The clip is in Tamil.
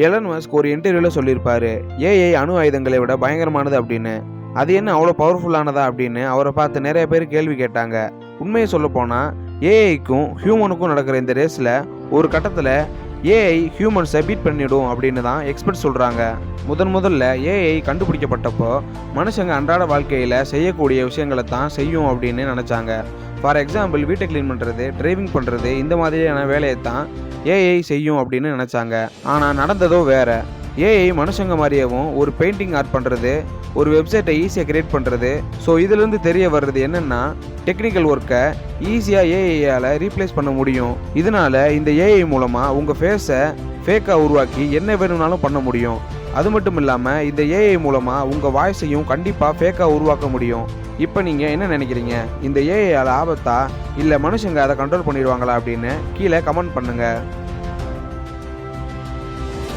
எலன் மஸ்க் ஒரு இன்டர்வியூல சொல்லியிருப்பாரு, ஏஐ அணு ஆயுதங்களை விட பயங்கரமானது அப்படின்னு. அது என்ன அவ்வளோ பவர்ஃபுல்லானதா அப்படின்னு அவரை பார்த்து நிறைய பேர் கேள்வி கேட்டாங்க. உண்மையை சொல்ல போனா ஏஐக்கும் ஹியூமனுக்கும் நடக்கிற இந்த ரேஸில் ஒரு கட்டத்தில் ஏஐ ஹியூமன்ஸை பீட் பண்ணிடும் அப்படின்னு தான் எக்ஸ்பர்ட் சொல்கிறாங்க. முதல்ல ஏஐ கண்டுபிடிக்கப்பட்டப்போ மனுஷங்க அன்றாட வாழ்க்கையில் செய்யக்கூடிய விஷயங்களை தான் செய்யும் அப்படின்னு நினச்சாங்க. ஃபார் எக்ஸாம்பிள், வீட்டை க்ளீன் பண்ணுறது, டிரைவிங் பண்ணுறது, இந்த மாதிரியான வேலையை தான் ஏஐ செய்யும் அப்படின்னு நினச்சாங்க. ஆனால் நடந்ததோ வேற. ஏஐ மனுஷங்க மாதிரியவும் ஒரு பெயிண்டிங் ஆர்ட் பண்ணுறது, ஒரு வெப்சைட்டை ஈஸியாக கிரியேட் பண்ணுறது. ஸோ இதிலிருந்து தெரிய வர்றது என்னென்னா, டெக்னிக்கல் ஒர்க்கை ஈஸியாக ஏஐயால் ரீப்ளேஸ் பண்ண முடியும். இதனால இந்த ஏஐ மூலமாக உங்கள் ஃபேஸை ஃபேக்காக உருவாக்கி என்ன வேணும்னாலும் பண்ண முடியும். அது மட்டும் இல்லாமல் இந்த ஏஐ மூலமாக உங்கள் வாய்ஸையும் கண்டிப்பாக ஃபேக்காக உருவாக்க முடியும். இப்போ நீங்கள் என்ன நினைக்கிறீங்க? இந்த ஏஐயால் ஆபத்தா இல்லை மனுஷங்க அதை கண்ட்ரோல் பண்ணிடுவாங்களா அப்படின்னு கீழே கமெண்ட் பண்ணுங்கள்.